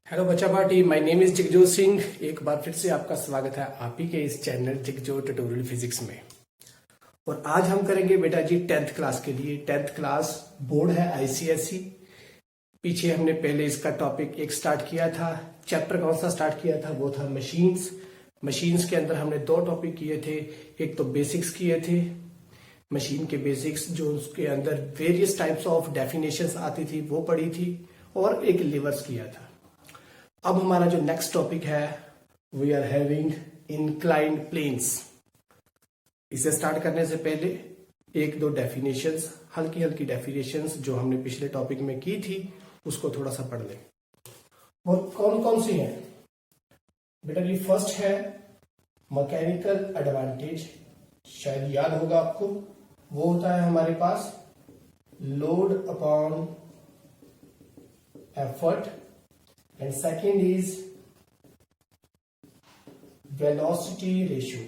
Hello बच्चा party, my name is Jagjot Singh. एक बार फिर से आपका स्वागत है आप ही के इस चैनल जगजोत ट्यूटोरियल फिजिक्स में। और आज हम करेंगे बेटा जी 10th क्लास के लिए। 10th क्लास बोर्ड है आईसीएसई। पीछे हमने पहले इसका टॉपिक एक स्टार्ट किया था। चैप्टर कौन सा स्टार्ट किया था? वो था मशीन्स। मशीन्स के अंदर हमने दो टॉपिक किए थे। एक तो बेसिक्स किए थे, मशीन के बेसिक्स, जो उसके अंदर वेरियस टाइप्स ऑफ डेफिनेशंस आती थी वो पढ़ी थी, और एक लिवर्स किया था। अब हमारा जो नेक्स्ट टॉपिक है, we are having inclined planes. इसे स्टार्ट करने से पहले एक दो डेफिनेशंस, हल्की हल्की डेफिनेशंस जो हमने पिछले टॉपिक में की थी, उसको थोड़ा सा पढ़ लें। वो कौन कौन सी हैं बेटा जी? फर्स्ट है मैकेनिकल एडवांटेज, शायद याद होगा आपको। वो होता है हमारे पास load upon effort, and second is velocity ratio।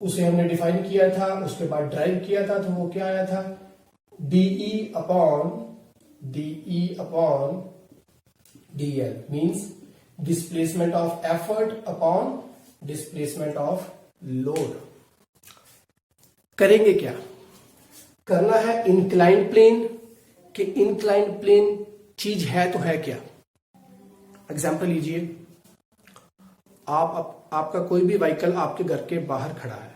उसे हमने डिफाइन किया था, उसके बाद ड्राइव किया था, तो वो क्या आया था? DE upon DL means displacement of effort upon displacement of load. करेंगे क्या? करना है इंक्लाइंड प्लेन। कि इंक्लाइंड प्लेन चीज है तो है क्या? एग्जाम्पल लीजिए, आपका कोई भी व्हीकल आपके घर के बाहर खड़ा है,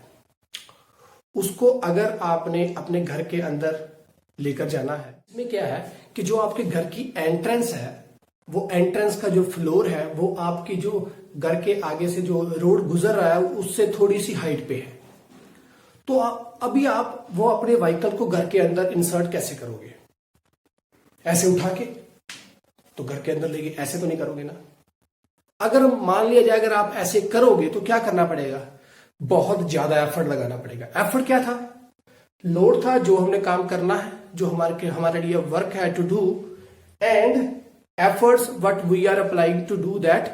उसको अगर आपने अपने घर के अंदर लेकर जाना है, इसमें क्या है कि जो आपके घर की एंट्रेंस है, वो एंट्रेंस का जो फ्लोर है वो आपकी जो घर के आगे से जो रोड गुजर रहा है उससे थोड़ी सी हाइट पे है। तो अभी आप वो अपने व्हीकल को घर के अंदर इंसर्ट कैसे करोगे? ऐसे उठा के तो घर के अंदर लेके ऐसे तो नहीं करोगे ना। अगर मान लिया जाए अगर आप ऐसे करोगे तो क्या करना पड़ेगा? बहुत ज्यादा एफर्ट लगाना पड़ेगा। एफर्ट क्या था? लोड था जो हमने काम करना है, जो हमारे लिए वर्क है to do, and efforts what we are applying to do that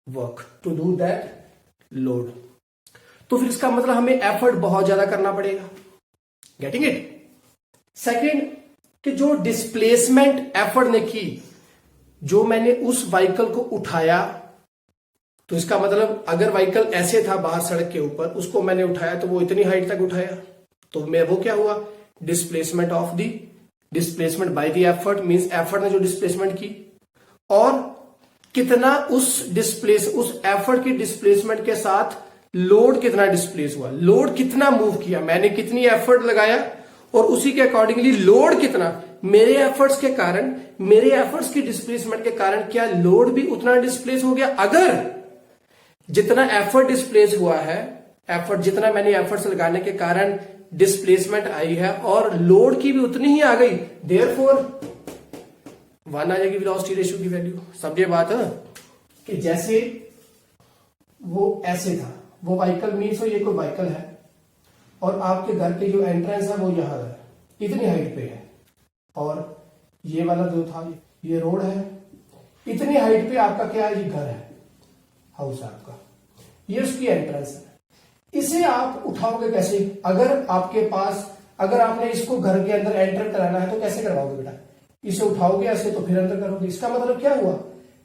work, to do that load. तो फिर इसका मतलब हमें एफर्ट बहुत ज्यादा करना पड़ेगा। Getting it? सेकेंड, कि जो डिस्प्लेसमेंट एफर्ट ने की, जो मैंने उस व्हीकल को उठाया, तो इसका मतलब अगर व्हीकल ऐसे था बाहर सड़क के ऊपर, उसको मैंने उठाया तो वो इतनी हाइट तक उठाया, तो मैं वो क्या हुआ? Displacement of the displacement by the effort, means effort ने जो डिस्प्लेसमेंट की, और कितना उस एफर्ट की डिस्प्लेसमेंट के साथ लोड कितना डिस्प्लेस हुआ, लोड कितना मूव किया, मैंने कितनी एफर्ट लगाया, और उसी के अकॉर्डिंगली लोड कितना, मेरे एफर्ट्स के कारण, मेरे एफर्ट्स की डिस्प्लेसमेंट के कारण क्या लोड भी उतना डिस्प्लेस हो गया? अगर जितना एफर्ट डिस्प्लेस हुआ है, एफर्ट जितना मैंने एफर्ट्स लगाने के कारण डिस्प्लेसमेंट आई है और लोड की भी उतनी ही आ गई, देयरफॉर 1 आ जाएगी वेलोसिटी रेशियो की वैल्यू। समझे बात है? कि जैसे वो ऐसे था, वो व्हीकल मीन्स ये कोई व्हीकल है और आपके घर के जो एंट्रेंस है वो यहां है, इतनी हाइट पे है, और ये वाला जो था ये रोड है, इतनी हाइट पे आपका क्या है? ये घर है, हाउस है आपका, ये उसकी एंट्रेंस है। इसे आप उठाओगे कैसे? अगर आपके पास, अगर आपने इसको घर के अंदर एंटर कराना है तो कैसे करवाओगे बेटा? इसे उठाओगे ऐसे तो फिर अंदर करोगे। इसका मतलब क्या हुआ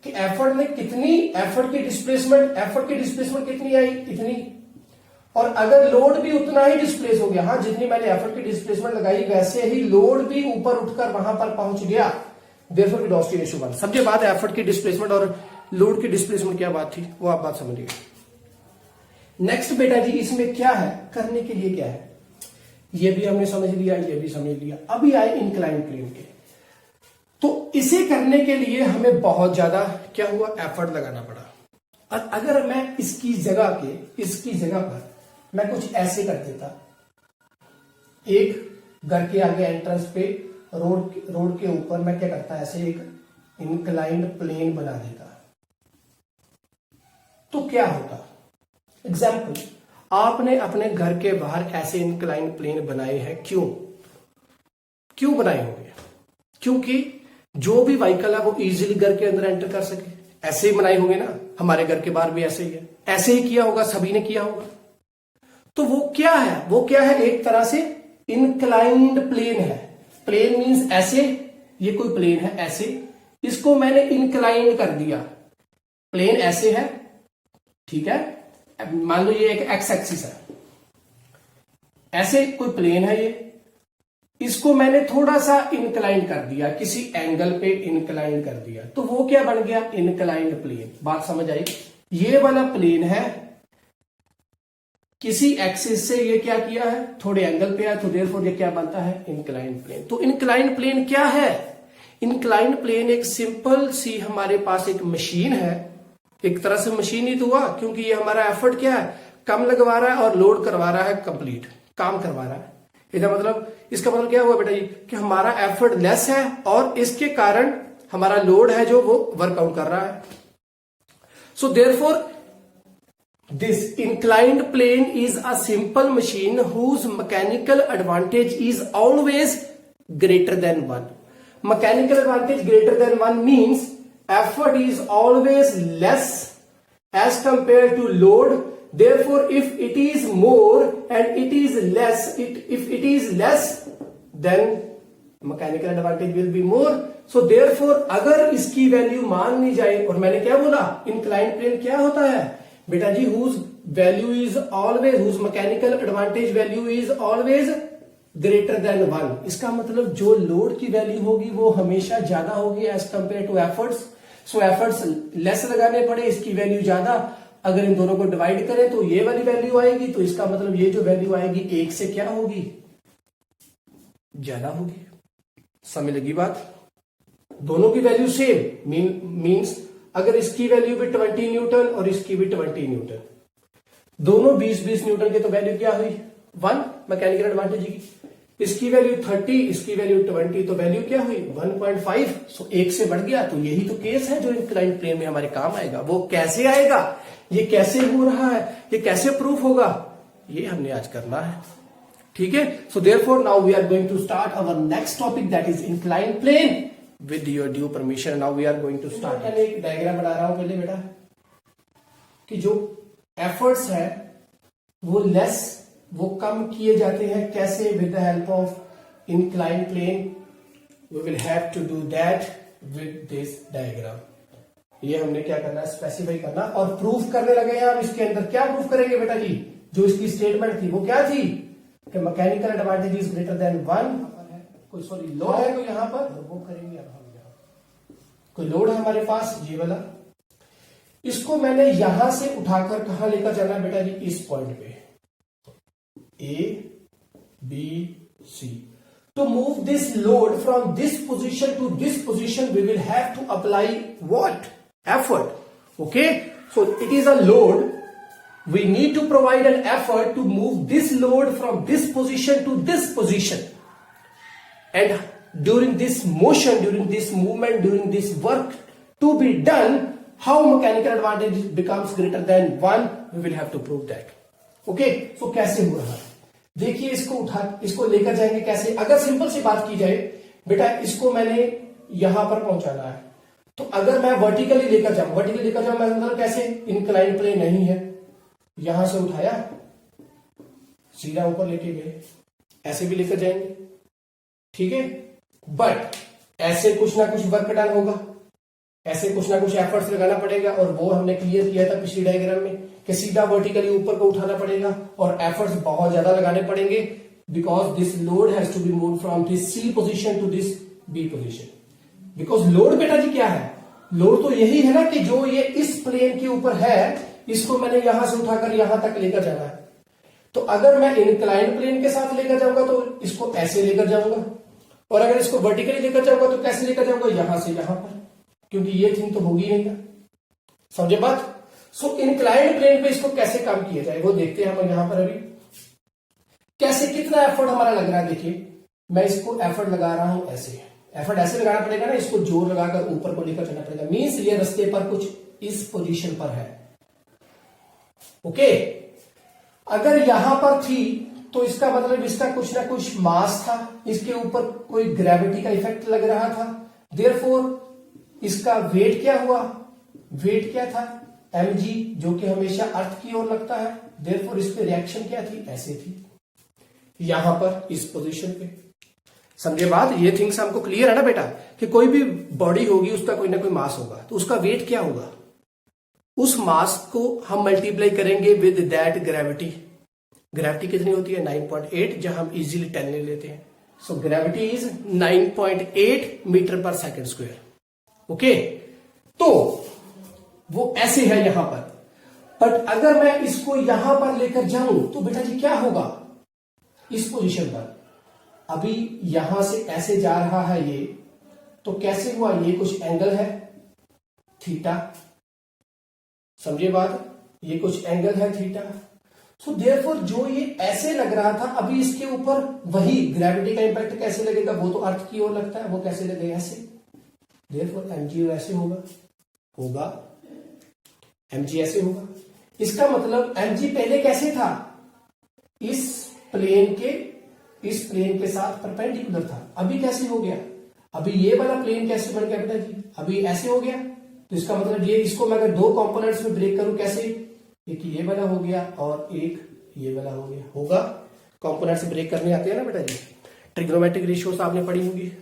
कि एफर्ट ने कितनी, एफर्ट की डिस्प्लेसमेंट कितनी आई? इतनी। और अगर लोड भी उतना ही डिस्प्लेस हो गया, हाँ, जितनी मैंने एफर्ट की डिस्प्लेसमेंट लगाई वैसे ही लोड भी ऊपर उठकर वहां पर पहुंच गया, देयरफॉर वेलोसिटी रेशियो 1। समझे बात? एफर्ट की डिस्प्लेसमेंट और लोड की डिस्प्लेसमेंट क्या बात थी, वो आप बात समझिए। नेक्स्ट बेटा जी, इसमें क्या है, करने के लिए क्या है? ये भी हमने समझ लिया, ये भी समझ लिया। अभी आए इंक्लाइंड प्लेन के। तो इसे करने के लिए हमें बहुत ज्यादा क्या हुआ? एफर्ट लगाना पड़ा। और अगर मैं इसकी जगह पर मैं कुछ ऐसे कर देता, एक घर के आगे एंट्रेंस पे रोड के ऊपर मैं क्या करता, ऐसे एक इंक्लाइंड प्लेन बना देता, तो क्या होता? एग्जाम्पल, आपने अपने घर के बाहर ऐसे इंक्लाइंड प्लेन बनाए हैं। क्यों बनाए होंगे? क्योंकि जो भी व्हीकल है वो इजीली घर के अंदर एंटर कर सके। ऐसे ही बनाए होंगे ना, हमारे घर के बाहर भी ऐसे ही है, ऐसे ही किया होगा, सभी ने किया होगा। तो वो क्या है? एक तरह से इंक्लाइंड प्लेन है। प्लेन मींस ऐसे, ये कोई प्लेन है ऐसे, इसको मैंने इंक्लाइन कर दिया, प्लेन ऐसे है, ठीक है, मान लो ये एक एक्स एक्सिस है, ऐसे कोई प्लेन है ये, इसको मैंने थोड़ा सा इंक्लाइन कर दिया, किसी एंगल पे इंक्लाइन कर दिया, तो वो क्या बन गया, इंक्लाइंड प्लेन। बात समझ आई? ये वाला प्लेन है, किसी एक्सिस से ये क्या किया है, थोड़े एंगल पे है, तो देयरफॉर ये क्या बनता है, इंक्लाइंड प्लेन। तो इंक्लाइंड प्लेन क्या है? इंक्लाइंड प्लेन एक सिंपल सी हमारे पास एक मशीन है, एक तरह से मशीन ही तो हुआ, क्योंकि ये हमारा एफर्ट क्या है, कम लगवा रहा है और लोड करवा रहा है, कंप्लीट काम करवा रहा है। इसका मतलब क्या हुआ बेटा जी, कि हमारा एफर्ट लेस है और इसके कारण हमारा लोड है जो वो वर्कआउट कर रहा है। So therefore this inclined plane is a simple machine whose mechanical advantage is always greater than 1. Mechanical advantage greater than 1 means effort is always less as compared to load. Therefore, if it is more and it is less, if it is less, then mechanical advantage will be more. So therefore, अगर इसकी value मान ली जाए, और मैंने क्या बोला, inclined plane क्या होता है बेटा जी, whose value is always, whose mechanical advantage value is always greater than 1. इसका मतलब जो लोड की वैल्यू होगी वो हमेशा ज्यादा होगी as compare to efforts. So efforts less लगाने पड़े, इसकी वैल्यू ज्यादा, अगर इन दोनों को डिवाइड करें तो ये वाली वैल्यू आएगी, तो इसका मतलब ये जो वैल्यू आएगी एक से क्या होगी, ज्यादा होगी। समझ लगी बात? दोनों की वैल्यू सेम मींस अगर इसकी वैल्यू भी 20 न्यूटन और इसकी भी 20 न्यूटन, दोनों 20-20 न्यूटन के, तो वैल्यू क्या हुई 1 मैकेनिकल एडवांटेज की। इसकी वैल्यू 30, इसकी वैल्यू 20, तो वैल्यू क्या हुई 1.5। सो एक से बढ़ गया। तो यही तो केस है जो इंक्लाइंड प्लेन में हमारे काम आएगा। वो कैसे आएगा, ये कैसे हो रहा है, ये कैसे प्रूफ होगा, ये हमने आज करना है, ठीक है। So therefore now we are going to start our next topic, that is inclined plane. With your due permission now we are going to start. मैंने एक डायग्राम बना रहा हूं पहले बेटा, कि जो एफर्ट्स है वो लेस, वो कम किए जाते हैं, कैसे, with the help of inclined plane. We will have to do that with this diagram. ये हमने क्या करना है, स्पेसिफाई करना और प्रूफ करने लगे हैं हम। इसके अंदर क्या प्रूफ करेंगे बेटा जी, जो इसकी स्टेटमेंट थी वो क्या थी, कि mechanical advantage is greater than 1। कोई सॉरी लोड है कोई यहां पर, वो करेंगे अब हम। कोई लोड है हमारे पास ये वाला, इसको मैंने यहां से उठाकर कहां लेकर जाना है बेटा जी, इस पॉइंट पे A, B, C. To move this load from this position to this position, we will have to apply what? Effort. Okay? So it is a load. We need to provide an effort to move this load from this position to this position. And during this motion, during this movement, during this work to be done, how mechanical advantage becomes greater than 1, we will have to prove that. Okay, so कैसे हो रहा है देखिए। इसको लेकर जाएंगे कैसे। अगर सिंपल सी बात की जाए बेटा, इसको मैंने यहां पर पहुंचाना है, तो अगर मैं वर्टिकली लेकर जाऊं मैं मतलब कैसे, इंक्लाइंड प्लेन नहीं है, यहां से उठाया सीधा ऊपर लेके गए, ऐसे भी लेकर जाएंगे, ठीक है। बट ऐसे कुछ ना कुछ वर्क डन होगा, ऐसे कुछ ना कुछ एफर्ट्स लगाना पड़ेगा, और वो हमने क्लियर किया था पिछली डायग्राम में कि सीधा वर्टिकली ऊपर को उठाना पड़ेगा और एफर्ट्स बहुत ज्यादा लगाने पड़ेंगे, because this load has to be move from this C position to this B position. Because load बेटा जी क्या है, लोड तो यही है ना कि जो ये इस प्लेन के ऊपर है, इसको मैंने यहां से उठाकर यहां तक लेकर जाना है। तो अगर मैं इंक्लाइंड प्लेन के साथ लेकर जाऊंगा तो इसको ऐसे लेकर जाऊंगा, और अगर इसको वर्टिकली लेकर जाऊंगा तो कैसे लेकर जाऊंगा, यहां से यहां पर, क्योंकि ये थिंग तो होगी नहीं ना। समझे बात? सो इंक्लाइंड प्लेन पे इसको कैसे काम किया जाए वो देखते हैं हम यहां पर अभी। कैसे, कितना एफर्ट हमारा लग रहा है देखिए। मैं इसको एफर्ट लगा रहा हूं ऐसे, एफर्ट ऐसे लगाना पड़ेगा ना, इसको जोर लगाकर ऊपर को लेकर चलना पड़ेगा। मींस ये रास्ते पर कुछ इस पोजीशन पर है, ओके। अगर यहां पर थी तो इसका मतलब इसका कुछ ना कुछ मास था, इसके ऊपर कोई ग्रेविटी का इफेक्ट लग रहा था। देयरफॉर इसका वेट क्या हुआ, वेट क्या था mg, जो कि हमेशा अर्थ की ओर लगता है। देयरफॉर इस पे रिएक्शन क्या थी, ऐसे थी, यहां पर इस पोजीशन पे। समझे बात? ये थिंग्स हमको क्लियर है ना बेटा, कि कोई भी बॉडी होगी उसका कोई ना कोई मास होगा, तो उसका वेट क्या होगा, उस मास को हम मल्टीप्लाई करेंगे विद दैट ग्रेविटी। ग्रेविटी कितनी होती है? 9.8, जहां हम इजीली 10 ले लेते हैं। सो ग्रेविटी इज 9.8 मीटर पर सेकंड स्क्वायर। ओके, तो वो ऐसे है यहां पर, बट अगर मैं इसको यहां पर लेकर जाऊं तो बेटा जी क्या होगा, इस पोजीशन पर अभी यहां से ऐसे जा रहा है ये, तो कैसे हुआ, ये कुछ एंगल है थीटा, समझे बात, ये कुछ एंगल है थीटा। सो देयरफॉर जो ये ऐसे लग रहा था, अभी इसके ऊपर वही ग्रेविटी का इंपैक्ट कैसे लगेगा, वो तो अर्थ की ओर लगता है, वो कैसे लगेगा, ऐसे। देयरफॉर mg ऐसे होगा mg ऐसे होगा। इसका मतलब mg पहले कैसे था, इस प्लेन के साथ परपेंडिकुलर था, अभी कैसे हो गया, अभी ये वाला प्लेन कैसे बन गया बेटा जी, अभी ऐसे हो गया। तो इसका मतलब ये, इसको मैं अगर दो कंपोनेंट्स में ब्रेक करूं कैसे, एक ये वाला हो गया और एक ये वाला हो गया, होगा। कंपोनेंट्स ब्रेक करने आते हैं ना बेटा जी, ट्रिग्नोमेट्रिक रेशियोज आपने पढ़ी होगी,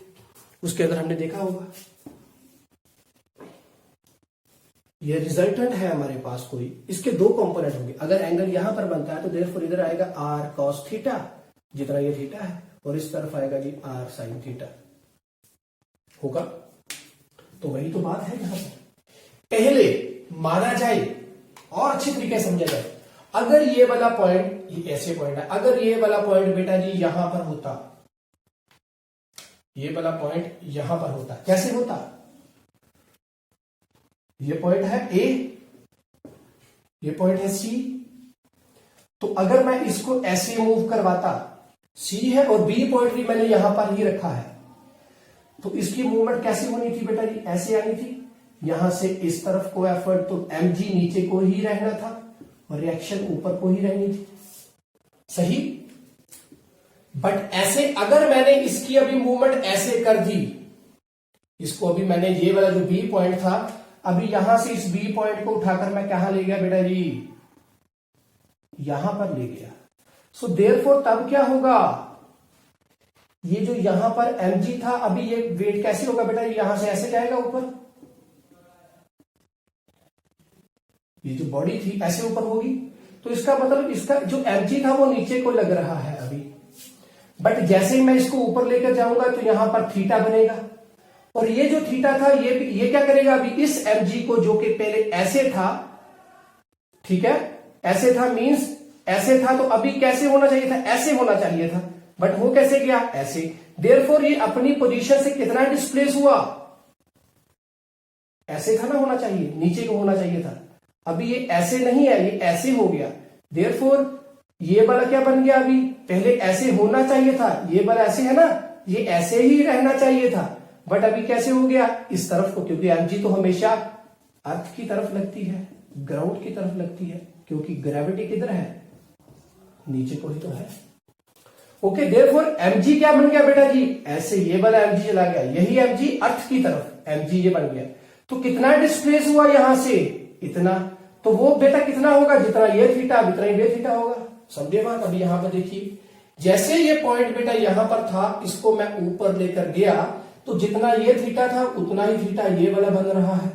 उसके अंदर हमने देखा होगा। ये रिजल्टेंट है हमारे पास कोई, इसके दो कंपोनेंट होंगे। अगर एंगल यहां पर बनता है तो देयरफॉर इधर आएगा r cos थीटा, जितना ये थीटा है, और इस तरफ आएगा जी r sin थीटा, होगा। तो वही तो बात है यहां पर। पहले माना जाए और अच्छी तरीके से समझा जाए, अगर ये वाला पॉइंट, ये ऐसे पॉइंट है, अगर ये वाला पॉइंट बेटा जी यहां पर होता, ये वाला पॉइंट यहां पर होता, कैसे होता, ये पॉइंट है A, ये पॉइंट है C, तो अगर मैं इसको ऐसे मूव करवाता, C है और B पॉइंट भी मैंने यहां पर ही रखा है, तो इसकी मूवमेंट कैसे होनी थी बेटा जी, ऐसे आनी थी, यहां से इस तरफ को एफर्ट, तो mg नीचे को ही रहना था और रिएक्शन ऊपर को ही रहनी थी, सही। बट ऐसे अगर मैंने इसकी अभी मूवमेंट ऐसे कर दी, इसको अभी मैंने ये वाला जो B पॉइंट था, अभी यहां से इस B पॉइंट को उठाकर मैं कहां ले गया बेटा जी, यहां पर ले गया। सो देयरफॉर तब क्या होगा, ये जो यहां पर mg था, अभी ये वेट कैसे होगा बेटा, यहां से ऐसे जाएगा ऊपर, ये जो बॉडी थी ऐसे ऊपर होगी, तो इसका मतलब इसका जो mg था वो नीचे को लग रहा है अभी, बट जैसे ही मैं इसको ऊपर लेकर जाऊंगा तो यहां पर थीटा बनेगा, और ये जो थीटा था ये क्या करेगा, अभी इस mg को, जो कि पहले ऐसे था, ठीक है, ऐसे था मींस ऐसे था, तो अभी कैसे होना चाहिए था, ऐसे होना चाहिए था, बट वो कैसे गया, ऐसे। देयरफॉर ये अपनी पोजीशन से कितना डिस्प्लेस हुआ, ऐसे था ना होना चाहिए, नीचे को होना चाहिए था, अभी ये ऐसे नहीं है, ये ऐसे हो गया। देयरफॉर ये वाला क्या बन गया, अभी पहले ऐसे होना चाहिए था, ये वाला ऐसे है ना, ये ऐसे ही रहना चाहिए था, बट अभी कैसे हो गया, इस तरफ को, क्योंकि mg तो हमेशा अर्थ की तरफ लगती है, ग्राउंड की तरफ लगती है, क्योंकि ग्रेविटी किधर है, नीचे को ही तो है। ओके, देयरफॉर mg क्या बन गया बेटा जी, ऐसे ये वाला mg चला गया, यही mg अर्थ की तरफ, mg ये बन गया, तो कितना डिस्प्लेस हुआ यहां से, इतना, तो वो बेटा कितना होगा, जितना ये थीटा उतना ही ये थीटा होगा, समझे बात। अभी यहां पर देखिए, जैसे ये पॉइंट बेटा यहां पर था, इसको मैं ऊपर लेकर गया, तो जितना ये थीटा था उतना ही थीटा ये वाला बन रहा है।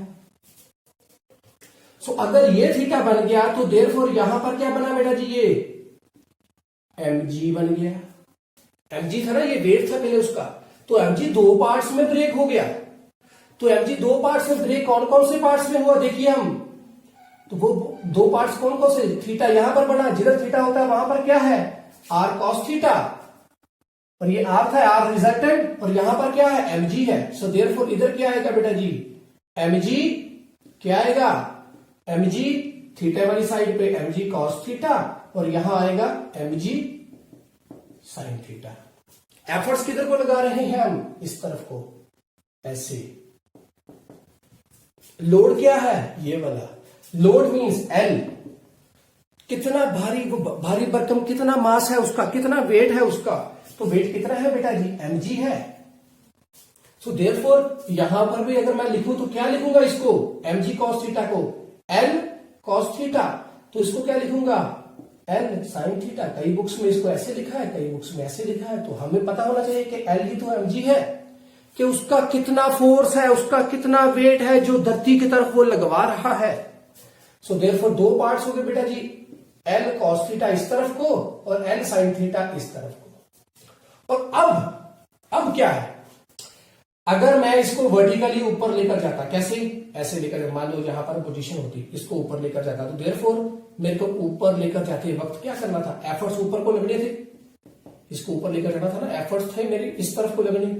सो अगर ये थीटा बन गया तो देयरफॉर यहां पर क्या बना बेटा जी, ये mg बन गया, mg था ना, ये वेट था पहले उसका, तो mg दो पार्ट्स में ब्रेक हो गया, तो mg दो पार्ट्स में ब्रेक कौन कौन से पार्ट्स में हुआ, देखिए हम, तो वो दो पार्ट्स कौन कौन से, थीटा यहां पर बना, जिधर थीटा होता है वहां पर क्या है, r cos थीटा, और ये r था, r रिजल्टेंट, और यहां पर क्या है, mg है। सो देयरफॉर इधर क्या आएगा बेटा जी, mg क्या आएगा, mg थीटा वाली साइड पे mg cos थीटा, और यहां आएगा mg sin थीटा। एफर्ट्स किधर को लगा रहे हैं हम, इस तरफ को, ऐसे। लोड क्या है, ये वाला लोड मींस L, कितना भारी भरकम, कितना मास है उसका, कितना वेट है उसका, तो वेट कितना है बेटा जी, mg है। सो देयरफॉर यहां पर भी अगर मैं लिखूं तो क्या लिखूंगा इसको, mg cos थीटा को L cos थीटा, तो इसको क्या लिखूंगा, एल साइन थीटा। कई बुक्स में इसको ऐसे लिखा है, कई बुक्स में ऐसे लिखा है। तो हमें पता होना चाहिए कि एल ही तो mg है, कि उसका कितना फोर्स है, उसका कितना वेट है जो धरती की तरफ वो लगवा रहा है। सो देयरफॉर दो पार्ट्स हो गए बेटा जी, एल कॉस थीटा इस तरफ को और एल साइन थीटा इस तरफ को। और अब क्या है, अगर मैं इसको वर्टिकली ऊपर लेकर जाता, कैसे, ऐसे लेकर, मान लो यहां पर पोजीशन होती, इसको ऊपर लेकर जाता, तो देयरफॉर मेरे को ऊपर लेकर जाते वक्त क्या करना था, एफर्ट्स ऊपर को लगने थे, इसको ऊपर लेकर जाना था ना, एफर्ट्स थे मेरे इस तरफ को लगने,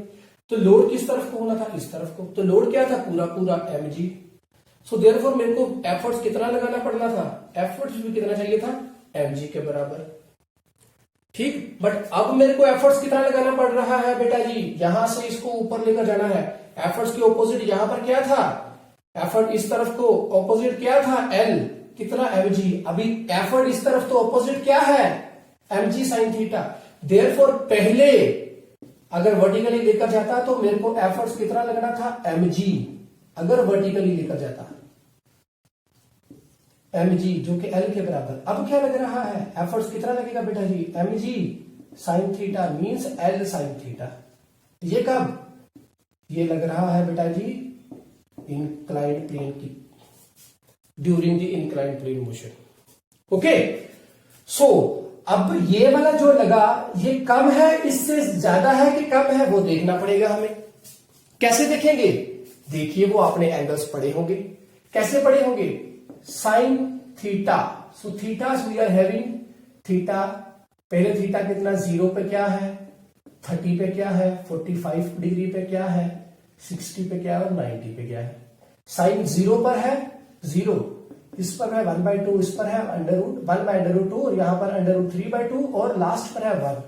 तो लोड किस तरफ को होना था, इस तरफ को। तो लोड क्या था, पूरा पूरा mg। सो देयरफॉर मेरे को एफर्ट्स कितना लगाना पड़ना था, एफर्ट्स भी कितना चाहिए था, mg के बराबर। ठीक, बट अब मेरे को एफर्ट्स कितना लगाना पड़ रहा है बेटा जी, यहां से इसको ऊपर लेकर जाना है। एफर्ट्स के ऑपोजिट यहां पर क्या था, एफर्ट इस तरफ को ऑपोजिट क्या था, एल, कितना mg। अभी एफर्ट इस तरफ तो ऑपोजिट क्या है, mg sin थीटा। देयरफॉर पहले अगर वर्टिकली लेकर जाता तो मेरे को एफर्ट्स कितना लगना था, mg, अगर वर्टिकली लेकर जाता mg जो कि L के बराबर। अब क्या लग रहा है, एफर्ट्स कितना लगेगा बेटा जी, mg sin theta means L sin theta. ये कब, ये लग रहा है बेटा जी इंक्लाइंड प्लेन की, during the inclined plane motion. Okay, so अब ये वाला जो लगा ये कम है, इससे ज्यादा है कि कम है, वो देखना पड़ेगा हमें। कैसे देखेंगे, देखिए वो आपने एंगल्स पढ़े होंगे, कैसे पढ़े होंगे, sine theta. So theta we are having theta, पहले थीटा कितना, 0 पे क्या है, 30 पे क्या है, 45 डिग्री पे क्या है, 60 पे क्या है और 90 पे क्या है। साइन 0 पर है 0, इस पर है 1/2, इस पर है √1/√2 और यहां पर √3/2 और लास्ट पर है 1।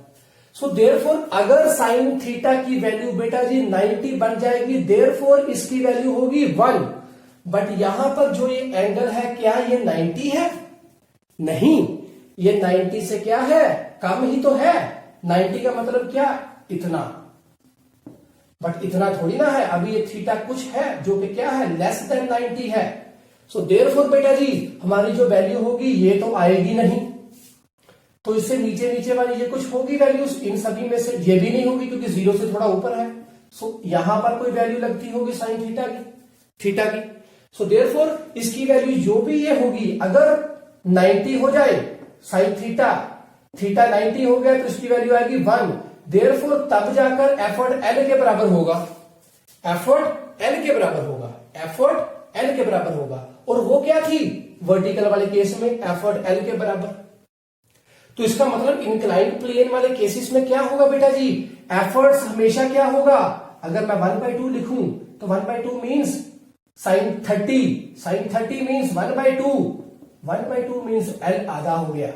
सो देयरफॉर अगर साइन थीटा की वैल्यू बेटा जी 90 बन जाएगी, देयरफॉर इसकी वैल्यू होगी 1। बट यहां पर जो ये एंगल है, क्या ये 90 है, नहीं, ये 90 से क्या है, कम ही तो है। 90 का मतलब क्या, इतना, बट इतना थोड़ी ना है, अभी ये थीटा कुछ है जो कि क्या है, लेस देन 90 है। सो देयरफॉर बेटा जी हमारी जो वैल्यू होगी ये तो आएगी नहीं, तो इससे नीचे नीचे वाली ये कुछ होगी वैल्यूज, इन सभी में से ये भी नहीं होगी क्योंकि 0 से थोड़ा ऊपर है। सो यहां पर कोई वैल्यू लगती होगी साइन थीटा की। सो देयरफॉर इसकी वैल्यू जो भी ये होगी, अगर 90 हो जाए साइन थीटा 90 हो गया तो इसकी वैल्यू आएगी 1। देयरफॉर तब जाकर एफर्ट एल के बराबर होगा, एफर्ट एल के बराबर होगा, एफर्ट एल के बराबर होगा। और वो क्या थी, वर्टिकल वाले केस में एफर्ट एल के बराबर। तो इसका मतलब इंक्लाइंड प्लेन वाले केसेस में क्या होगा बेटा जी, एफर्ट्स हमेशा क्या होगा, अगर मैं 1/2 लिखूं तो 1/2 means sine 30 means 1/2 means L आधा हो गया,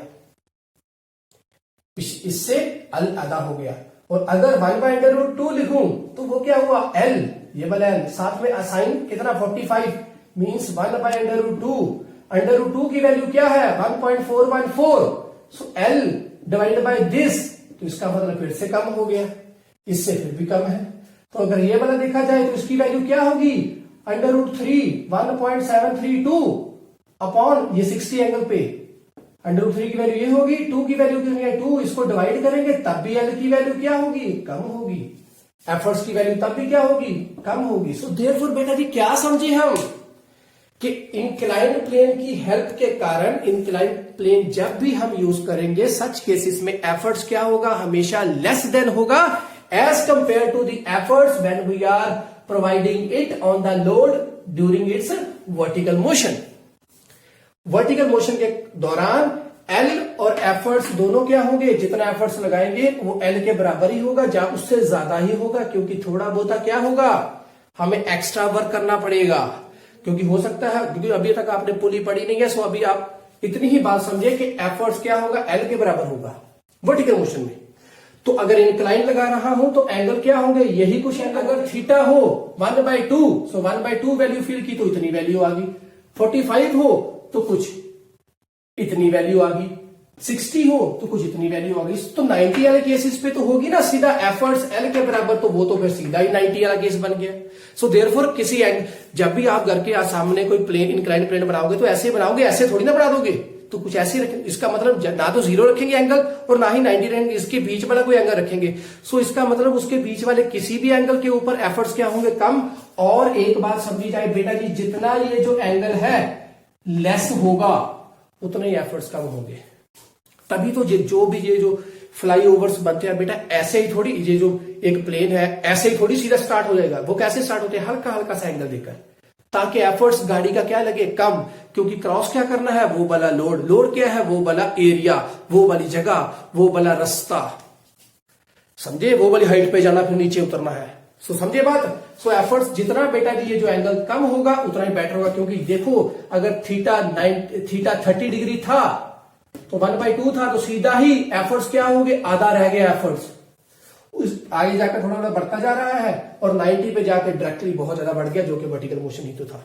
इससे एल आधा हो गया। और अगर 1/√2 लिखूं तो वो क्या हुआ, एल, ये वाला एल, साथ में साइन कितना 45 मींस 1/√2 की वैल्यू क्या है 1.414। So L divided by this, तो इसका मतलब फिर से कम हो गया, इससे फिर भी कम है। तो अगर ये वाला देखा जाए तो इसकी वैल्यू क्या होगी, √3 1.732 अपॉन ये 60 एंगल पे, √3 की वैल्यू ये होगी, 2 की वैल्यू कितनी है 2, इसको डिवाइड करेंगे तब भी एल की वैल्यू क्या होगी, कम होगी, एफर्ट्स की वैल्यू तब भी क्या होगी, कम होगी। सो देयरफॉर बेटा जी क्या समझे हम कि इंक्लाइंड प्लेन की हेल्प के कारण, इंक्लाइंड प्लेन जब भी हम यूज करेंगे सच केसेस में एफर्ट्स क्या होगा, हमेशा लेस देन होगा as compare to the efforts when we are providing it on the load during its vertical motion. Vertical motion के दौरान एल और एफर्ट्स दोनों क्या होंगे, जितना एफर्ट्स लगाएंगे वो एल के बराबर ही होगा, या उससे ज्यादा ही होगा, क्योंकि थोड़ा बहुत क्या होगा, हमें एक्स्ट्रा वर्क करना पड़ेगा। क्योंकि हो सकता है, क्योंकि अभी तक आपने पुली पढ़ी नहीं है, सो अभी आप इतनी ही बात समझे कि एफर्ट्स क्या होगा, एल के बराबर होगा वर्टिकल मोशन में। तो अगर इंक्लाइन लगा रहा हूं तो एंगल क्या होंगे, यही कुछ एंगल। अगर थीटा हो 1/2, सो 1/2 वैल्यू फील की तो इतनी वैल्यू आ गई, 45 हो तो कुछ इतनी वैल्यू आ गई, 60 हो तो कुछ इतनी वैल्यू आ गई। तो 90 वाले केसेस पे तो होगी ना सीधा एफर्ट्स एल के बराबर, तो वो तो फिर सीधा ही 90 वाला केस बन गया। सो देयरफॉर किसी एंड, जब भी आप घर के सामने कोई प्लेन इंक्लाइंड प्लेन बनाओगे तो ऐसे बनाओगे, ऐसे थोड़ी ना बना दोगे, तो कुछ ऐसे रखेंगे, इसका मतलब ना तो 0 रखेंगे एंगल और ना ही 90 रखेंगे, इसके बीच वाला कोई एंगल रखेंगे। सो इसका मतलब उसके बीच वाले किसी भी एंगल के ऊपर एफर्ट्स क्या होंगे, कम। और एक बात समझी जाए बेटा जी, जितना ये जो एंगल है लेस होगा उतने ही एफर्ट्स कम होंगे। तभी तो जो भी ये जो फ्लाईओवर्स बनते हैं बेटा, ऐसे ही थोड़ी, ये जो एक प्लेन है ऐसे ही थोड़ी सीधा स्टार्ट हो जाएगा। वो कैसे स्टार्ट होते हैं, हल्का हल्का सा एंगल देकर, ताकि एफर्ट्स गाड़ी का क्या लगे, कम। क्योंकि क्रॉस क्या करना है, वो वाला लोड। लोड क्या है, वो वाला एरिया, वो वाली जगह, वो वाला रास्ता, समझे। वो वाली हाइट पे जाना, फिर नीचे उतरना है। सो समझे बात। सो एफर्ट्स जितना बेटा जी ये जो एंगल कम होगा उतना ही बेटर होगा। क्योंकि देखो अगर थीटा 30 डिग्री था तो 1/2 था, तो सीधा ही एफर्ट्स क्या होंगे, आधा रह गया एफर्ट्स। आगे जाकर थोड़ा थोड़ा बढ़ता जा रहा है और 90 पे जाकर डायरेक्टली बहुत ज्यादा बढ़ गया, जो कि वर्टिकल मोशन ही तो था।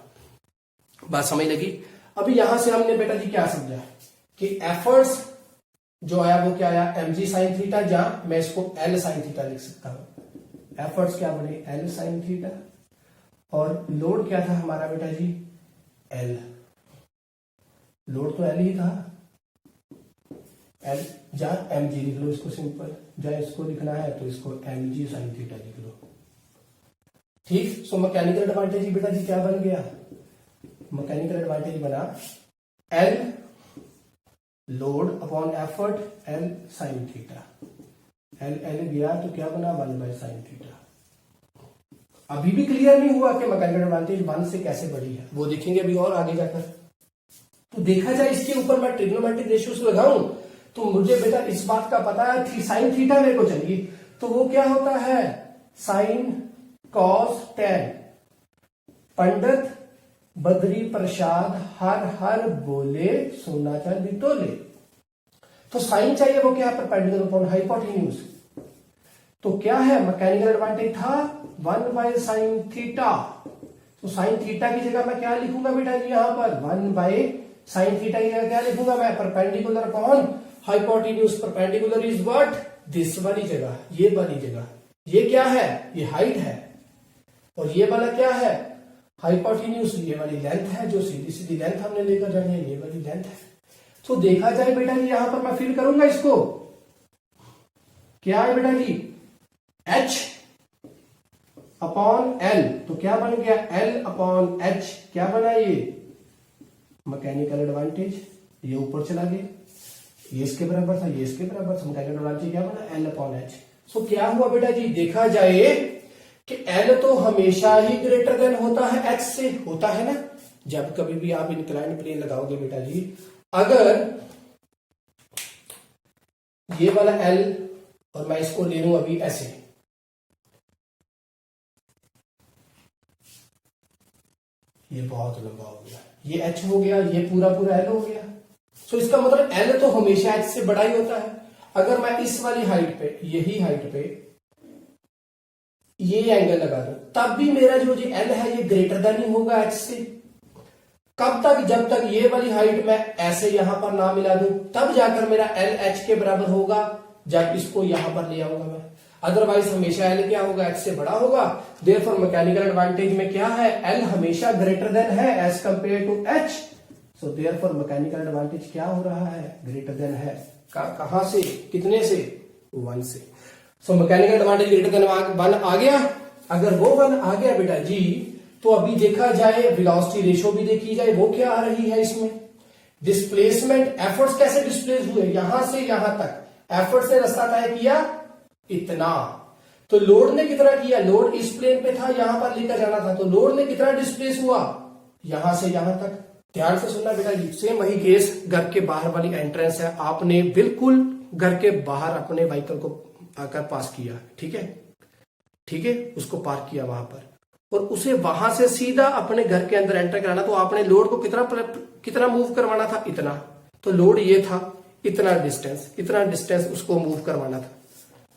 बात समझ लगी। अभी यहां से हमने बेटा जी क्या समझा कि एफर्ट्स जो आया वो क्या आया, mg sin थीटा, जहां मैं इसको l sin थीटा लिख सकता हूं। एफर्ट्स क्या बने, l sin थीटा, और लोड क्या था हमारा बेटा जी, l। लोड तो l ही था, l, जहां mg लिख लो इसको सिंपल, जहां इसको लिखना है तो इसको mg sin थीटा लिख लो। ठीक। सो मैकेनिकल एडवांटेज बेटा जी क्या बन गया, मैकेनिकल एडवांटेज बना l load upon effort l sin theta. l गया तो क्या बना, 1/sin थीटा। अभी भी क्लियर नहीं हुआ कि मैकेनिकल एडवांटेज 1 से कैसे बढ़ी है, वो देखेंगे अभी और आगे जाकर। तो देखा जाए इसके ऊपर मैं ट्रिग्नोमेट्रिक रेशियोज लगाऊं तो मुझे बेटा इस बात का पता है थी साइन थीटा मेरे को चाहिए, तो वो क्या होता है, sine cos tan. Pandit Badri Prasad हर हर बोले सोना चांदी तोले। तो साइन चाहिए, वो क्या है, परपेंडिकुलर अपॉन हाइपोटेन्यूज। तो क्या है, मैकेनिकल एडवांटेज था 1/sin थीटा। तो साइन थीटा की जगह मैं क्या लिखूंगा बेटा जी, यहां पर 1/sin थीटा की जगह क्या लिखूंगा मैं, perpendicular upon hypotenuse. Perpendicular is what, this वाली जगह, ये वाली जगह। ये क्या है, ये हाइट है, और ये वाला क्या है, हाइपोटेन्यूज। ये वाली लेंथ है, जो सीधी सीधी लेंथ हमने लेकर जानी है, ये वाली लेंथ है। तो देखा जाए बेटा जी यहां पर मैं फिल करूंगा इसको, क्या है बेटा जी, h अपॉन l। तो क्या बन गया, l अपॉन h, क्या बना ये, मैकेनिकल एडवांटेज। ये ऊपर चला गया, ये इसके बराबर था, ये इसके बराबर था, मैकेनिकल एडवांटेज क्या बना, l अपॉन h। सो क्या हुआ बेटा जी, देखा जाए कि l तो हमेशा ही ग्रेटर देन होता है h से, होता है ना। जब कभी भी आप इंक्लाइंड प्लेन लगाओगे बेटा जी, अगर ये वाला l और मैं इसको ले लूं अभी ऐसे, ये बहुत लंबा हो गया, ये h हो गया, ये पूरा पूरा l हो गया। सो इसका मतलब l तो हमेशा h से बड़ा ही होता है। अगर मैं इस वाली हाइट पे, यही हाइट पे ये एंगल लगा दूं, तब भी मेरा जो जी l है ये ग्रेटर देन ही होगा h से। कब तक, जब तक ये वाली हाइट मैं ऐसे यहां पर ना मिला दूं, तब जाकर मेरा l h के बराबर होगा, जब इसको यहां पर ले आऊंगा मैं। अदरवाइज हमेशा l क्या होगा, h से बड़ा होगा। देयरफॉर मैकेनिकल एडवांटेज में क्या है, l हमेशा ग्रेटर देन है as compare to h। So therefore mechanical advantage क्या हो रहा है, ग्रेटर देन है। कहां से, कितने से, 1 से। So mechanical advantage greater than 1 आ गया। अगर वो 1 आ गया बेटा जी, तो अभी देखा जाए वेलोसिटी रेशियो भी देखी जाए, वो क्या आ रही है इसमें, डिस्प्लेसमेंट। एफर्ट्स कैसे डिस्प्लेस हुए, यहां से यहां तक एफर्ट से रास्ता तय किया इतना, तो लोड ने कितना किया, लोड इस प्लेन पे था, यहां पर लेकर जाना था, तो लोड ने कितना डिस्प्लेस हुआ, यहां से यहां तक। ध्यान से सुनना बेटा जी, सेम वही केस, घर के बाहर वाली एंट्रेंस है, आपने बिल्कुल घर के बाहर अपने व्हीकल को आकर पास किया, ठीक है, ठीक है, उसको पार्क किया वहां पर, और उसे वहां से सीधा अपने घर के अंदर एंटर कराना, तो आपने लोड को कितना मूव करवाना था, इतना। तो लोड ये था, इतना डिस्टेंस उसको मूव करवाना था,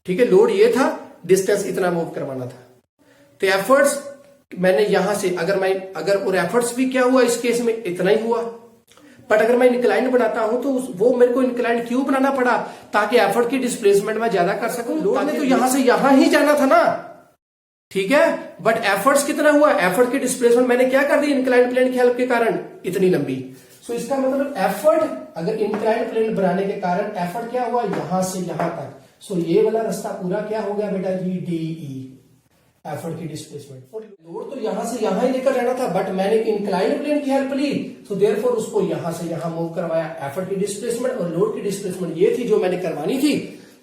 ठीक है, लोड ये था, डिस्टेंस इतना मूव करवाना था। तो एफर्ट्स मैंने यहां से अगर और एफर्ट्स भी क्या हुआ इस केस में, इतना ही हुआ। बट अगर मैं इंक्लाइंड बनाता हूं तो वो मेरे को इंक्लाइंड क्यों बनाना पड़ा, ताकि एफर्ट की डिस्प्लेसमेंट मैं ज्यादा कर सकूं। लोड ने तो यहां से यहां ही जाना था ना, ठीक है, बट एफर्ट्स कितना हुआ, एफर्ट की डिस्प्लेसमेंट मैंने क्या कर दी, इंक्लाइंड प्लेन की हेल्प के कारण इतनी लंबी। सो इसका मतलब एफर्ट, अगर इंक्लाइंड प्लेन बनाने के कारण एफर्ट क्या हुआ यहां से यहां तक, सो ये वाला रास्ता पूरा क्या हो गया बेटा जी, डीई, एफर्ट की डिस्प्लेसमेंट। और लोड तो यहां से यहां ही लेकर जाना था, बट मैंने इंक्लाइंड प्लेन की हेल्प ली, सो देयरफॉर उसको यहां से यहां मूव करवाया। एफर्ट की डिस्प्लेसमेंट और लोड की डिस्प्लेसमेंट ये थी जो मैंने करवानी थी,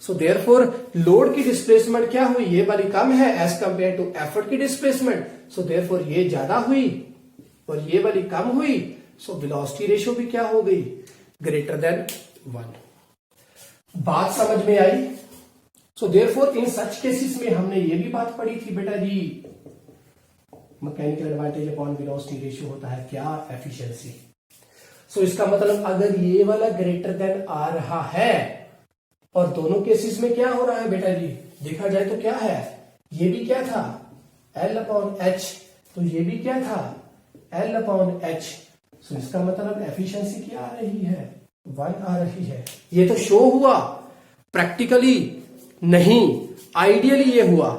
सो देयरफॉर लोड की डिस्प्लेसमेंट क्या हुई, ये वाली कम है एज कंपेयर टू एफर्ट की डिस्प्लेसमेंट, सो देयरफॉर ये ज्यादा हुई और ये वाली कम हुई, सो वेलोसिटी रेशियो भी क्या हो गई, ग्रेटर देन 1। बात समझ में आई? So therefore in such cases में हमने ये भी बात पढ़ी थी बेटा जी, mechanical advantage upon velocity ratio होता है क्या, एफिशिएंसी। सो इसका मतलब अगर ये वाला ग्रेटर देन आ रहा है, और दोनों केसेस में क्या हो रहा है बेटा जी, देखा जाए तो क्या है, ये भी क्या था L अपॉन एच, तो ये भी क्या था L अपॉन एच। सो इसका मतलब एफिशिएंसी क्या आ रही है, 1 आ रही है। ये तो शो हुआ, प्रैक्टिकली नहीं, आइडियली ये हुआ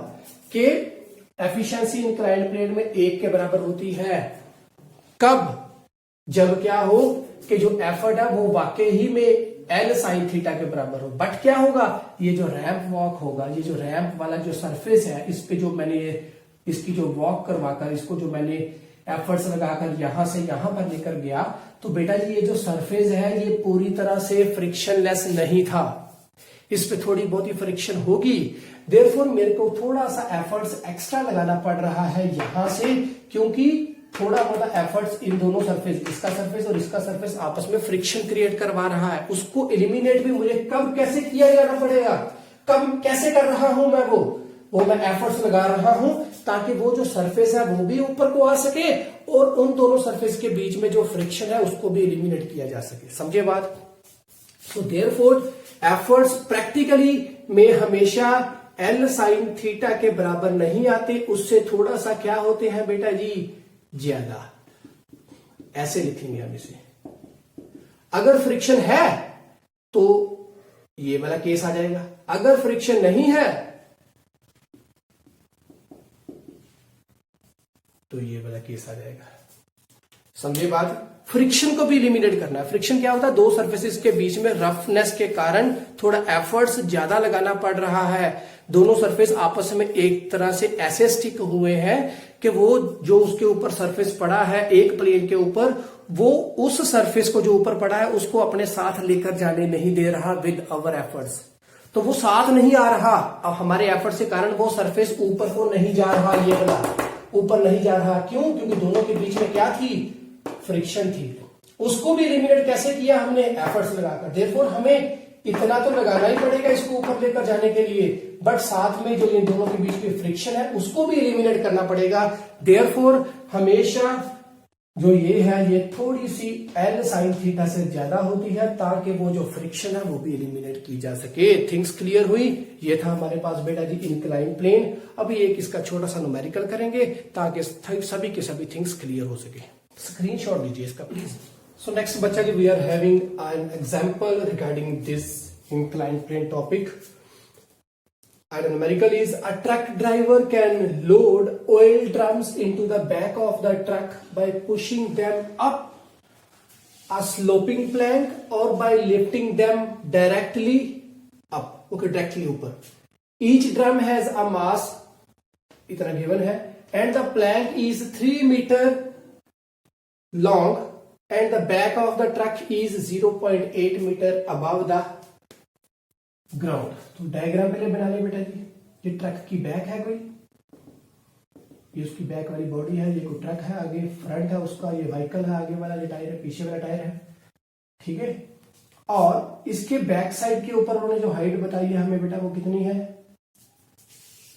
कि एफिशिएंसी इंक्लाइंड प्लेन में 1 के बराबर होती है। कब? जब क्या हो कि जो एफर्ट है वो वाकई ही में L साइन थीटा के बराबर हो। बट क्या होगा, ये जो रैंप वॉक होगा, ये जो रैंप वाला जो सरफेस है, इस पे जो मैंने इसकी जो वॉक करवाकर, इसको जो मैंने एफर्ट्स लगाकर यहां से यहां पर लेकर गया, तो बेटा जी ये जो सरफेस है ये पूरी तरह से फ्रिक्शनलेस नहीं था, इस पे थोड़ी बहुत ही फ्रिक्शन होगी। देयरफॉर मेरे को थोड़ा सा एफर्ट्स एक्स्ट्रा लगाना पड़ रहा है यहां से, क्योंकि थोड़ा बहुत एफर्ट्स इन दोनों सरफेस, इसका सरफेस और इसका सरफेस आपस में फ्रिक्शन क्रिएट करवा रहा है। उसको एलिमिनेट भी मुझे कब कैसे किया जाना पड़ेगा, कब कैसे कर रहा हूं मैं, वो मैं एफर्ट्स लगा रहा हूं ताकि वो जो सरफेस है वो भी ऊपर को आ सके और उन दोनों सरफेस के बीच में जो फ्रिक्शन है उसको भी एलिमिनेट किया जा सके। समझे बात? सो देयरफॉर एफर्ट्स प्रैक्टिकली में हमेशा L साइन थीटा के बराबर नहीं आते, उससे थोड़ा सा क्या होते हैं बेटा जी, ज्यादा। ऐसे लिखेंगे हम इसे। अगर फ्रिक्शन है तो ये वाला केस आ जाएगा, अगर फ्रिक्शन नहीं है तो ये वाला केस आ जाएगा। समझे बात? फ्रिक्शन को भी एलिमिनेट करना है। फ्रिक्शन क्या होता है, दो सरफेसेस के बीच में रफनेस के कारण थोड़ा एफर्ट्स ज्यादा लगाना पड़ रहा है। दोनों सरफेस आपस में एक तरह से ऐसे स्टिक हुए हैं कि वो जो उसके ऊपर सरफेस पड़ा है एक प्लेन के ऊपर, वो उस सरफेस को जो ऊपर पड़ा है उसको अपने साथ लेकर जाने नहीं दे रहा विद आवर एफर्ट्स। तो वो साथ नहीं आ रहा, अब हमारे एफर्ट्स के कारण वो सरफेस ऊपर को नहीं जा रहा, ये वाला ऊपर नहीं जा रहा। क्यों? क्योंकि दोनों के बीच में क्या थी, फ्रिक्शन थी। उसको भी एलिमिनेट कैसे किया हमने, एफर्ट्स लगाकर। देयरफॉर हमें इतना तो लगाना ही पड़ेगा इसको ऊपर लेकर जाने के लिए, बट साथ में जो इन दोनों के बीच में फ्रिक्शन है उसको भी एलिमिनेट करना पड़ेगा। देयरफॉर हमेशा जो ये है ये थोड़ी सी L साइन थीटा से ज्यादा होती है ताकि वो जो फ्रिक्शन है वो भी एलिमिनेट की जा सके। थिंग्स क्लियर हुई? ये था हमारे पास बेटा जी इंक्लाइन प्लेन। अभी एक इसका छोटा सा न्यूमेरिकल करेंगे ताकि सभी के सभी थिंग्स क्लियर हो सके। स्क्रीनशॉट लीजिए इसका प्लीज। सो नेक्स्ट बच्चा जी we are having an example regarding this incline plane topic. And numerical is a truck driver can load oil drums into the back of the truck by pushing them up a sloping plank or by lifting them directly up. Okay, directly ऊपर. Each drum has a mass, इतना given है, and the plank is 3 meter long and the back of the truck is 0.8 meter above the ground. तो diagram पहले बना ले बेटा जी। ये truck की बैक है कोई, ये उसकी बैक वाली बॉडी है, ये कोई ट्रक है, आगे फ्रंट है उसका, ये व्हीकल है, आगे वाला ये टायर है, पीछे वाला टायर है, ठीक है। और इसके बैक साइड के ऊपर उन्होंने जो हाइट बताई है हमें बेटा वो कितनी है,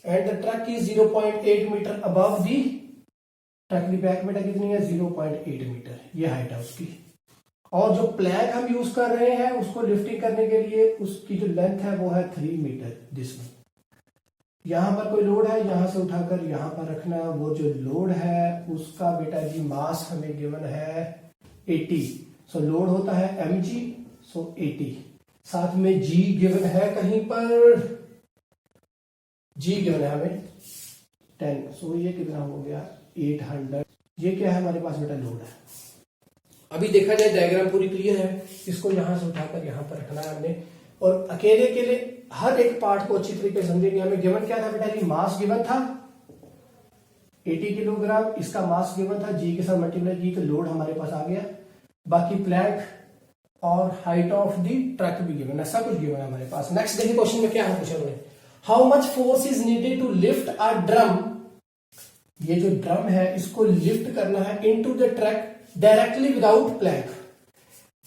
and the truck is 0.8 metre above the, truck की बैक बेटा कितनी है 0.8 मीटर, ये हाइट है उसकी। और जो प्लैंक हम यूज कर रहे हैं उसको लिफ्टिंग करने के लिए उसकी जो लेंथ है वो है 3 मीटर। जिसमें यहां पर कोई लोड है, यहां से उठाकर यहां पर रखना, वो जो लोड है उसका बेटा जी मास हमें गिवन है 80। सो लोड होता है mg, सो 80। साथ में g गिवन है कहीं पर, g गिवन है हमें 10। सो ये कितना हो गया 800। ये क्या है हमारे पास बेटा लोड है। अभी देखा जाए डायग्राम पूरी क्लियर है, इसको यहां से उठाकर यहां पर रखना है हमने, और अकेले अकेले हर एक पार्ट को अच्छी तरीके से समझेंगे। हमें गिवन क्या था बेटा जी, मास गिवन था 80 किलोग्राम, इसका मास गिवन था जी के साथ मल्टीप्लाई की, तो लोड हमारे पास आ गया। बाकी प्लैंक और हाइट ऑफ द ट्रक भी गिवन, ऐसा कुछ गिवन है हमारे पास। नेक्स्ट देखिए क्वेश्चन में क्या है पूछा उन्होंने, how much force is needed to lift a drum, ये जो ड्रम है इसको लिफ्ट करना है into the truck directly without plank.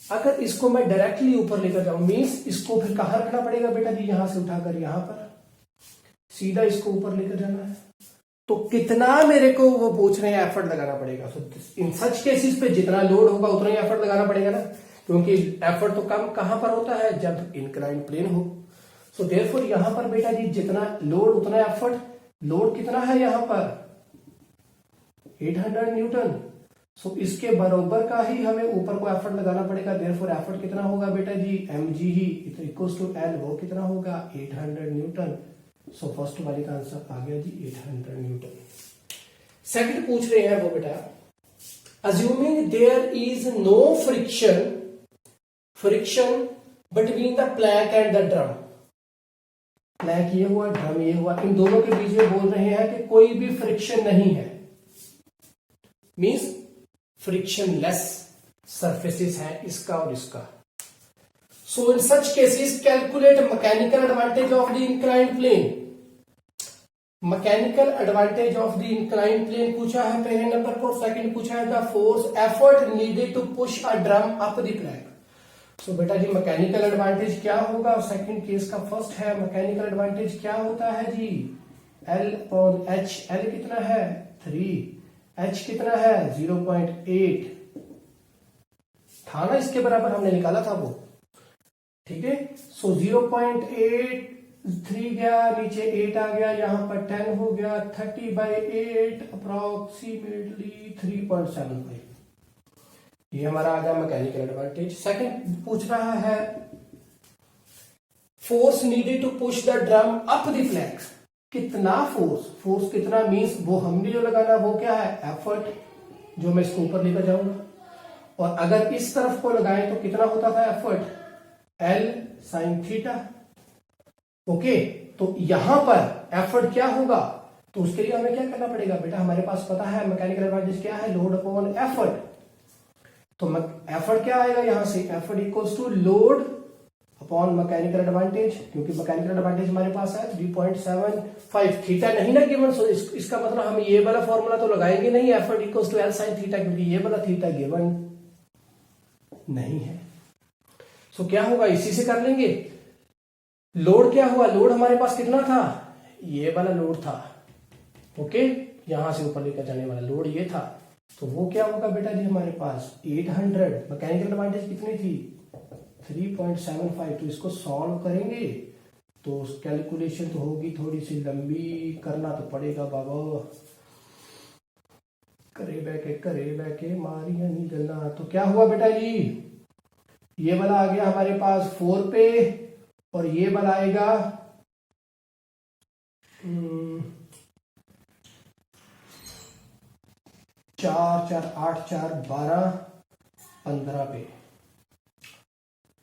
अगर इसको मैं डायरेक्टली ऊपर लेकर जाऊं मींस इसको फिर कहां रखना पड़ेगा बेटा जी, यहां से उठाकर यहां पर सीधा इसको ऊपर लेकर जाना है, तो कितना मेरे को वो पूछ रहे हैं एफर्ट लगाना पड़ेगा। सो इन सच केसेस पे जितना लोड होगा उतना ही एफर्ट लगाना पड़ेगा ना, क्योंकि एफर्ट तो कम कहां पर होता है, जब इंक्लाइन प्लेन हो। सो देयरफॉर यहां पर बेटा जी जितना लोड उतना एफर्ट, लोड कितना है यहां पर 800 न्यूटन, सो इसके बराबर का ही हमें ऊपर को एफर्ट लगाना पड़ेगा। देयरफॉर एफर्ट कितना होगा बेटा जी, mg ही इक्वल्स टू एल, वो कितना होगा 800 न्यूटन। सो फर्स्ट वाले का आंसर आ गया जी 800 न्यूटन। सेकंड पूछ रहे हैं वो बेटा, assuming there is no friction between the plank and the drum, plank ये हुआ ड्रम ये हुआ, इन दोनों के बीच में बोल रहे हैं कि कोई भी फ्रिक्शन नहीं है, मींस फ्रिक्शनलेस सरफेसेस है इसका और इसका। So in such cases calculate mechanical advantage of the inclined plane, mechanical advantage of the inclined plane पूछा है पहले नंबर पर। सेकंड पूछा है the force effort needed to push a drum up the plank. So बेटा जी mechanical advantage क्या होगा, सेकंड केस का फर्स्ट है मैकेनिकल एडवांटेज क्या होता है जी, L और H, L कितना है 3, H कितना है 0.8 था ना, इसके बराबर हमने निकाला था वो, ठीक है। सो 0.83 गया, नीचे 8 आ गया, यहां पर 10 हो गया, 30/8 अप्रोक्सीमेटली 3.75, ये हमारा आ गया मैकेनिकल एडवांटेज। सेकंड पूछ रहा है force needed to push the drum up the plank, कितना फोर्स कितना मींस वो हमने जो लगाना वो क्या है एफर्ट, जो मैं इसको ऊपर लेकर जाऊंगा, और अगर इस तरफ को लगाएं तो कितना होता था effort L sin theta. Okay, तो यहां पर एफर्ट क्या होगा, तो उसके लिए हमें क्या करना पड़ेगा बेटा, हमारे पास पता है मैकेनिकल एडवांटेज क्या है, लोड अपॉन एफर्ट। तो एफर्ट क्या आएगा यहां से, effort equals to load upon mechanical advantage, क्योंकि मैकेनिकल एडवांटेज हमारे पास है 3.75, थीटा नहीं ना गिवन, सो इसका मतलब हम ये वाला फॉर्मूला तो लगाएंगे नहीं, effort equals to L sin theta, क्योंकि ये वाला थीटा गिवन नहीं है। सो क्या होगा, इसी से कर लेंगे। लोड क्या हुआ, लोड हमारे पास कितना था, ये वाला लोड था, ओके, यहां से ऊपर लेकर जाने वाला लोड ये था, तो वो क्या होगा बेटा जी हमारे पास 800, मैकेनिकल एडवांटेज कितनी थी 3.75, तो इसको सॉल्व करेंगे तो कैलकुलेशन तो होगी थोड़ी सी लंबी, करना तो पड़ेगा बाबा, करे बैके मारिया नहीं गलना। तो क्या हुआ बेटा जी, ये वाला आ गया हमारे पास 4 पे, और ये वाला आएगा 4 4 8 4 12 15 पे,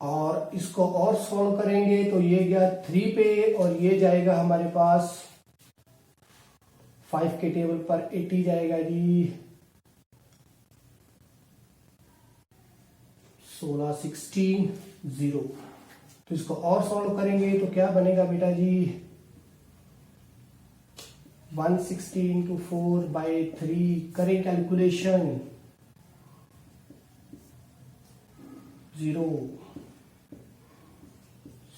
और इसको और सॉल्व करेंगे तो ये गया 3 पे, और ये जाएगा हमारे पास 5 के टेबल पर 80 जाएगा जी 16 16 0। तो इसको और सॉल्व करेंगे तो क्या बनेगा बेटा जी 160 into 4/3, करें कैलकुलेशन 0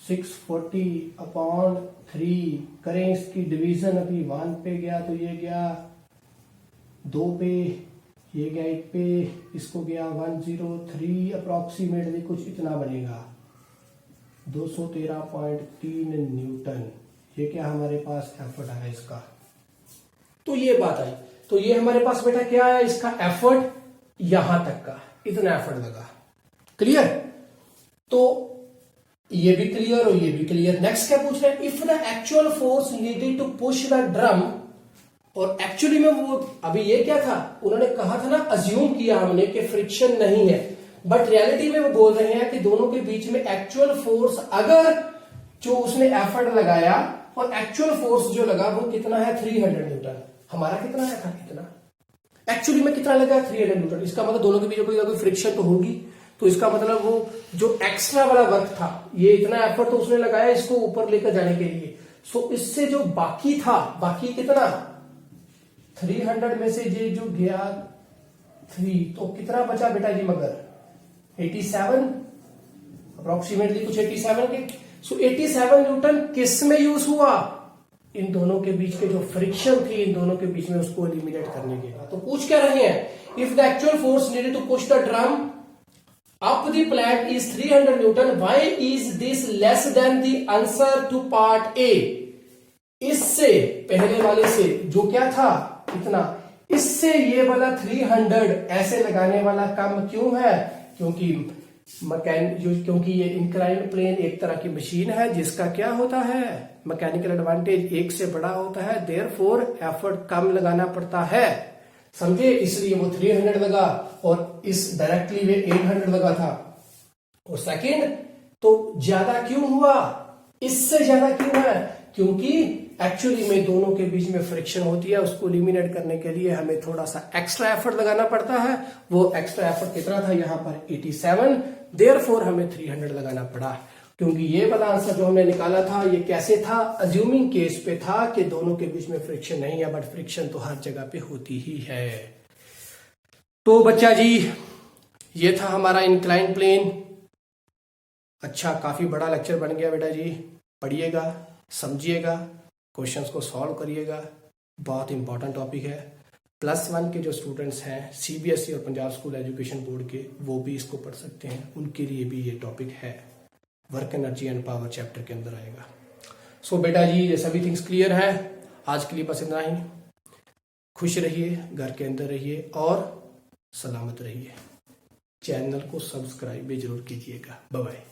640 अपॉन 3, करें इसकी डिवीजन, अभी 1 पे गया तो ये गया 2 पे, ये गया 1 पे, इसको गया 103, अप्रोक्सीमेटली कुछ इतना बनेगा 213.3 न्यूटन। ये क्या हमारे पास एफर्ट है इसका, तो ये बात आई। तो ये हमारे पास बेटा क्या है, इसका एफर्ट यहां तक का इतना एफर्ट लगा, क्लियर। तो ये भी क्लियर और ये भी क्लियर। नेक्स्ट क्या पूछ रहे हैं, if the actual force needed to push the drum और एक्चुअली में वो अभी ये क्या था, उन्होंने कहा था ना, अज्यूम किया हमने कि फ्रिक्शन नहीं है, बट रियलिटी में वो बोल रहे हैं कि दोनों के बीच में एक्चुअल फोर्स, अगर जो उसने एफर्ट लगाया और एक्चुअल फोर्स जो लगा वो कितना है, 300 न्यूटन। हमारा कितना है था, कितना एक्चुअली में कितना लगा, 300 न्यूटन। इसका मतलब दोनों के बीच कोई फ्रिक्शन तो होगी, तो इसका मतलब वो जो एक्स्ट्रा वाला वर्क था, ये इतना एफर्ट तो उसने लगाया इसको ऊपर लेकर जाने के लिए, सो इससे जो बाकी था, बाकी कितना, 300 में से ये जो गया 3, तो कितना बचा बेटा जी, मगर 87 अप्रोक्सीमेटली, कुछ 87 के। सो 87 न्यूटन किस में यूज हुआ, इन दोनों के बीच के जो फ्रिक्शन थी, इन दोनों के बीच में उसको एलिमिनेट करने के बाद। तो पूछ क्या रहे हैं, if the actual force needed to push the drum up the plank is 300 Newton, why is this less than the answer to part A? इससे पहले वाले से जो क्या था, इतना, इससे ये वाला 300 ऐसे लगाने वाला कम क्यों है, क्योंकि क्योंकि ये इंक्लाइंड प्लेन एक तरह की मशीन है जिसका क्या होता है, मैकेनिकल एडवांटेज 1 से बड़ा होता है, देयरफॉर एफर्ट कम लगाना पड़ता है, समझे, इसलिए वो 300 लगा और इस डायरेक्टली वे 800 लगा था। और सेकंड, तो ज्यादा क्यों हुआ, इससे ज्यादा क्यों है, क्योंकि एक्चुअली में दोनों के बीच में फ्रिक्शन होती है, उसको एलिमिनेट करने के लिए हमें थोड़ा सा एक्स्ट्रा एफर्ट लगाना पड़ता है। वो एक्स्ट्रा एफर्ट कितना था, यहां पर 87, देयरफॉर हमें 300 लगाना पड़ा, क्योंकि ये वाला आंसर जो हमने निकाला था ये कैसे था, अज्यूमिंग केस पे था कि दोनों के बीच में फ्रिक्शन नहीं है, बट फ्रिक्शन तो हर जगह पे होती ही है। तो बच्चा जी ये था हमारा इंक्लाइन प्लेन। अच्छा, काफी बड़ा लेक्चर बन गया बेटा जी, पढ़िएगा, समझिएगा, क्वेश्चंस को सॉल्व करिएगा, बहुत इंपॉर्टेंट टॉपिक है। +1 के जो स्टूडेंट्स हैं सीबीएसई और पंजाब स्कूल एजुकेशन बोर्ड के, वो भी इसको पढ़ सकते हैं, उनके लिए भी ये टॉपिक है, work energy and power chapter के अंदर आएगा। सो बेटा जी ये सभी थिंग्स क्लियर है, आज के लिए बस इतना ही। खुश रहिए, घर के अंदर रहिए और सलामत रहिए। चैनल को सब्सक्राइब भी जरूर कीजिएगा। Bye bye.